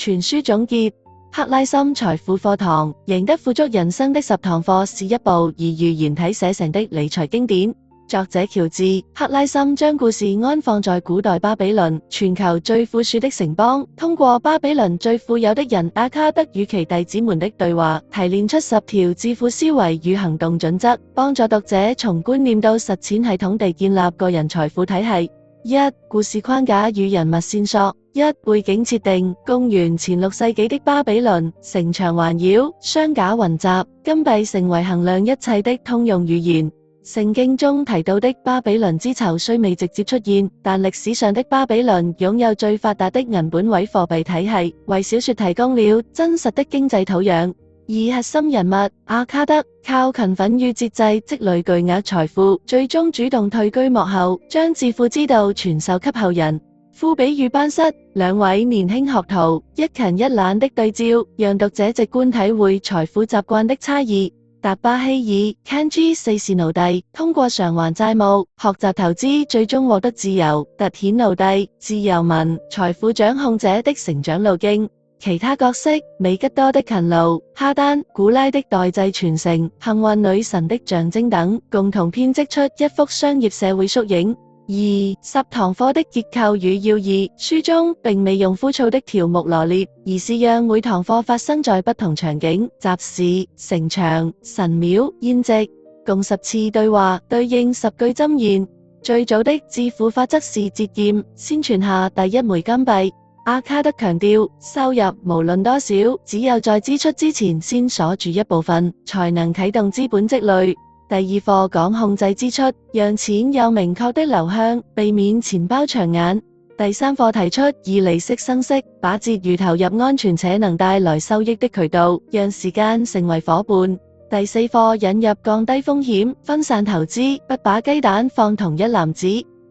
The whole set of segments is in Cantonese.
全書總結，克拉森財富課堂，贏得富足人生的10堂課是一部以寓言體寫成的理財經典。作者喬治·克拉森將故事安放在古代巴比倫，全球最富庶的城邦，通過巴比倫最富有的人阿卡德與其弟子們的對話，提煉出10條致富思維與行動準則，幫助讀者從觀念到實踐系統地建立個人財富體系。1. 故事框架與人物線索。1. 背景設定：公元前6世紀的巴比倫，城牆環繞，商賈雲集，金幣成為衡量一切的通用語言。聖經中提到的巴比倫之囚雖未直接出現，但歷史上的巴比倫擁有最發達的銀本位貨幣體系，為小說提供了真實的經濟土壤。2. 核心人物阿卡德靠勤奮與節制積累巨額財富，最終主動退居幕後，將致富之道傳授給後人。富比與班室，兩位年輕學徒一勤一懶的對照，讓讀者直觀體會財富習慣的差異。達巴希爾 Kanji 四是奴隸，通過償還債務、學習投資，最終獲得自由。突顯奴隸、自由民、財富掌控者的成長路徑。其他角色：美吉多的勤勞、哈丹、古拉的代際傳承、幸運女神的象徵等，共同編織出一幅商業社會縮影。2. 10堂課的結構與要義。書中並未用枯燥的條目羅列，而是讓每堂課發生在不同場景：集市、城牆、神廟、宴席，共10次對話，對應10句箴言。最早的致富法則是節儉，先存下第一枚金幣。阿卡德強調，收入無論多少，只有在支出之前先鎖住一部分，才能啟動資本積累。第二課講控制支出，讓錢有明確的流向，避免錢包長眼。第3課提出以利息生息，把節餘投入安全且能帶來收益的渠道，讓時間成為夥伴。第4課引入降低風險，分散投資，不把雞蛋放同一籃子。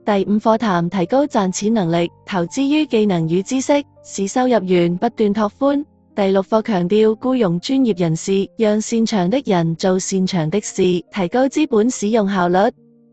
第5課談提高賺錢能力，投資於技能與知識，使收入源不斷拓寬。第6課強調僱傭專業人士，讓擅長的人做擅長的事，提高資本使用效率。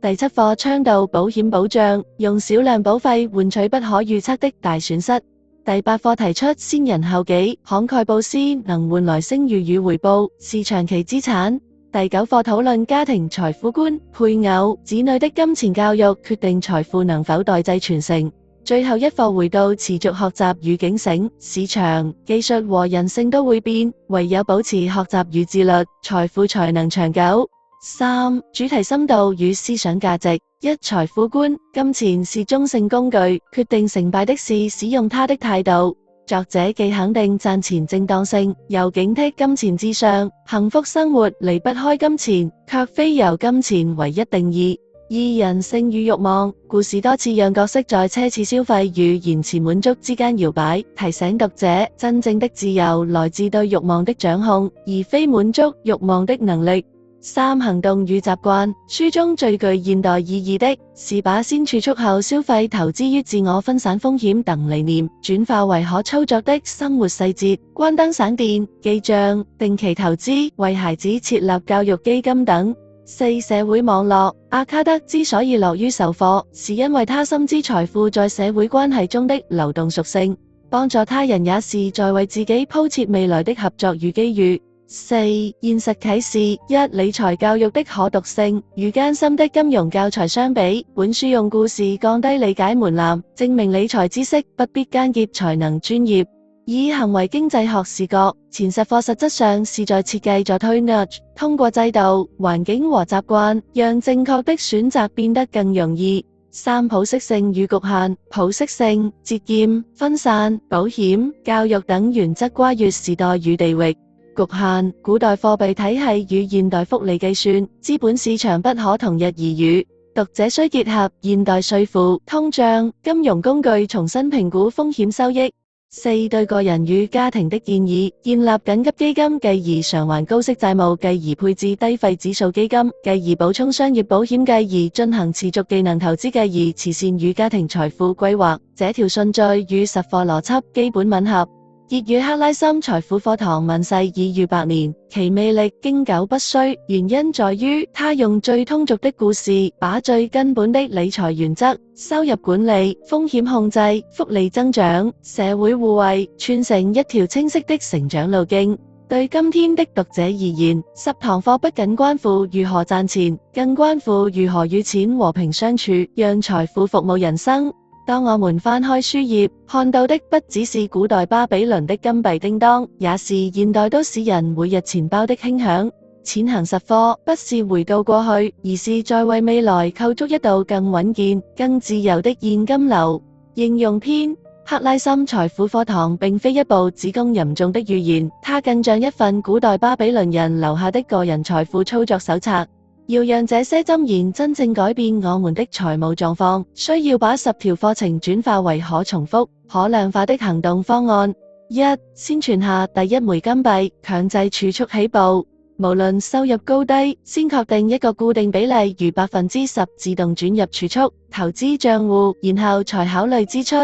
第7課倡導保險保障，用少量保費換取不可預測的大損失。第8課提出先人後己，慷慨布施能換來聲譽與回報，是長期資產。第9課討論家庭財富觀，配偶、子女的金錢教育決定財富能否代際傳承。最後一課回到持續學習與警醒，市場、技術和人性都會變，唯有保持學習與自律，財富才能長久。3. 主題深度與思想價值。1. 財富觀，金錢是中性工具，決定成敗的是使用它的態度。作者既肯定賺錢正當性，又警惕金錢至上，幸福生活離不開金錢，卻非由金錢為一定義。2. 人性與慾望，故事多次讓角色在奢侈消費與延遲滿足之間搖擺，提醒讀者真正的自由來自對慾望的掌控，而非滿足慾望的能力。3. 行動與習慣，書中最具現代意義的是把先儲蓄後消費、投資於自我、分散風險等理念，轉化為可操作的生活細節，關燈省電、記帳、定期投資、為孩子設立教育基金等。4. 社會網絡，阿卡德之所以樂於授課，是因為他深知財富在社會關係中的流動屬性，幫助他人也是在為自己鋪設未來的合作與機遇。4. 現實啟示。1. 理財教育的可讀性，與艱深的金融教材相比，本書用故事降低理解門檻，證明理財知識不必艱澀才能專業。以行為經濟學視角，前10課實質上是在設計助推 nudge， 通過制度、環境和習慣，讓正確的選擇變得更容易。3. 普適性與局限。普適性、節儉、分散、保險、教育等原則跨越時代與地域。局限，古代貨幣體系與現代複利計算、資本市場不可同日而語。讀者需結合現代稅負、通脹、金融工具重新評估風險收益。4. 對個人與家庭的建議：建立緊急基金，繼而償還高息債務，繼而配置低費指數基金，繼而補充商業保險，繼而進行持續技能投資，繼而慈善與家庭財富規劃。這條順序與10課邏輯基本吻合。熱語克拉森財富課堂問世已逾100年，其魅力經久不衰，原因在於他用最通俗的故事，把最根本的理財原則、收入管理、風險控制、複利增長、社會互惠串成一條清晰的成長路徑。對今天的讀者而言，10堂課不僅關乎如何賺錢，更關乎如何與錢和平相處，讓財富服務人生。當我們翻開書頁，看到的不只是古代巴比倫的金幣叮當，也是現代都市人每日錢包的輕響。錢行實課不是回到過去，而是在為未來構築一道更穩健、更自由的現金流。應用篇：克拉森財富課堂並非一部只供吟誦的寓言，它更像一份古代巴比倫人留下的個人財富操作手冊。要讓這些箴言真正改變我們的財務狀況，需要把10條課程轉化為可重複、可量化的行動方案。1. 先存下第一枚金幣，強制儲蓄起步。無論收入高低，先確定一個固定比例，如10%自動轉入儲蓄投資賬戶，然後才考慮支出。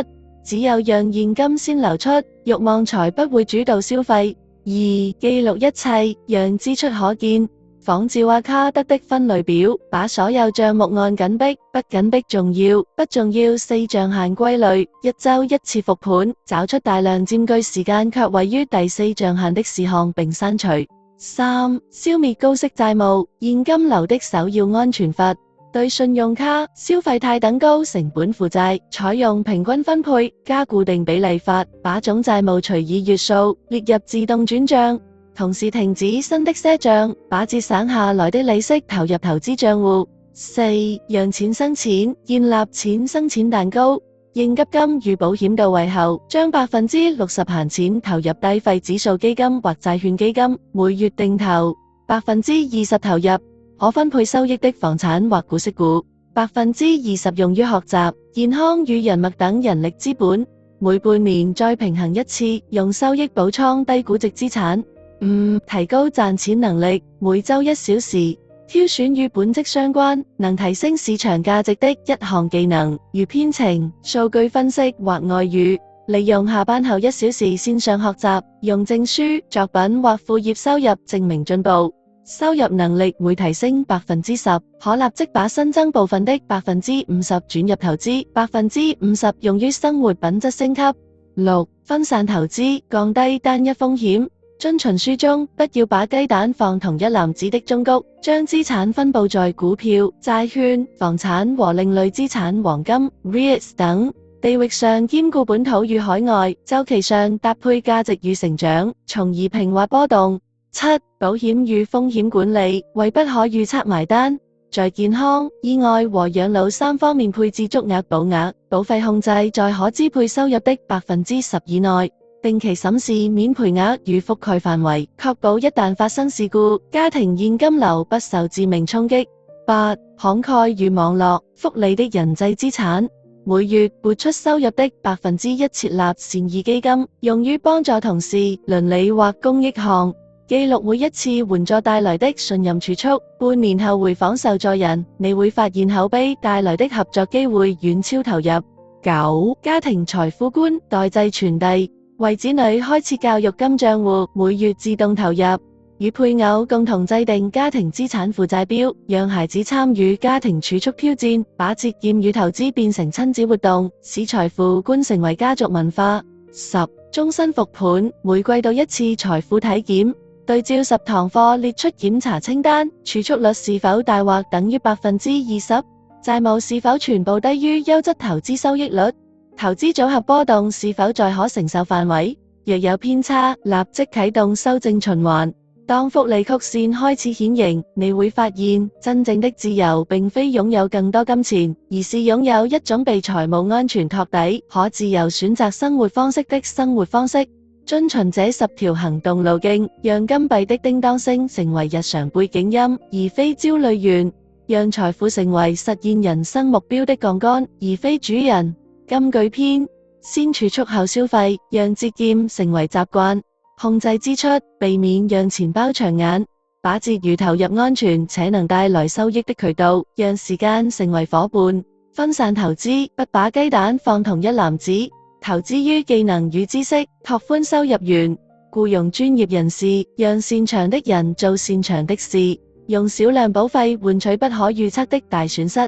只有讓現金先流出，慾望才不會主導消費。2. 記錄一切，讓支出可見。仿照阿卡德的分類表，把所有賬目按緊迫、不緊迫重要、不重要4象限歸類，一周一次復盤，找出大量佔據時間卻位於第4象限的事項並刪除。3. 消滅高息債務，現金流的首要安全閥。對信用卡、消費貸等高成本負債，採用平均分配加固定比例法，把總債務除以月數列入自動轉賬。同時停止新的賒賬，把節省下來的利息投入投資賬戶。4. 讓錢生錢，建立錢生錢蛋糕。應急金與保險到位後，將60%閒錢投入低費指數基金或債券基金，每月定投，20%投入可分配收益的房產或股息股，20%用於學習、健康與人脈等人力資本。每半年再平衡一次，用收益補倉低估值資產。5. 提高賺錢能力，每周1小時，挑選與本職相關、能提升市場價值的一項技能，如編程、數據分析或外語。利用下班後1小時線上學習，用證書、作品或副業收入證明進步。收入能力每提升10%，可立即把新增部分的50%轉入投資，50%用於生活品質升級。6. 分散投資，降低單一風險。遵循書中，不要把雞蛋放同一籃子的忠告，將資產分佈在股票、債券、房產和另類資產、黃金、REITs 等。地域上兼顧本土與海外，週期上搭配價值與成長，從而平滑波動。7. 保險與風險管理，為不可預測埋單，在健康、意外和養老3方面配置足額保額，保費控制在可支配收入的10%以內。定期審視免賠額與覆蓋範圍，確保一旦發生事故，家庭現金流不受致命衝擊。8. 慷慨與網絡，複利的人際資產，每月撥出收入的1%設立善意基金，用於幫助同事、鄰里或公益項。記錄每一次援助帶來的信任儲蓄，半年後回訪受助人，你會發現口碑帶來的合作機會遠超投入。9. 家庭財富觀，代際傳遞。為子女開設教育金賬戶，每月自動投入，與配偶共同制定家庭資產負債表，讓孩子參與家庭儲蓄挑戰，把節儉與投資變成親子活動，使財富觀成為家族文化。10. 終身復盤，每季度1次財富體檢，對照10堂課列出檢查清單，儲蓄率是否大或等於20%，債務是否全部低於優質投資收益率，投資組合波動是否在可承受範圍？若有偏差，立即啟動修正循環。當複利曲線開始顯形，你會發現真正的自由並非擁有更多金錢，而是擁有一種被財務安全托底、可自由選擇生活方式的生活方式。遵循這10條行動路徑，讓金幣的叮當聲成為日常背景音，而非焦慮源；讓財富成為實現人生目標的槓桿，而非主人。金句篇：先儲蓄後消費，讓節儉成為習慣，控制支出，避免讓錢包長眼，把結餘投入安全且能帶來收益的渠道，讓時間成為夥伴，分散投資，不把雞蛋放同一籃子。投資於技能與知識，拓寬收入源，僱用專業人士，讓擅長的人做擅長的事，用少量保費換取不可預測的大損失。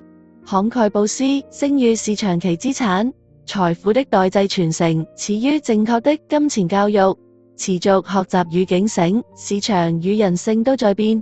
慷慨布施，聲譽是長期資產，財富的代際傳承始於正確的金錢教育。持續學習與警醒，市場與人性都在變。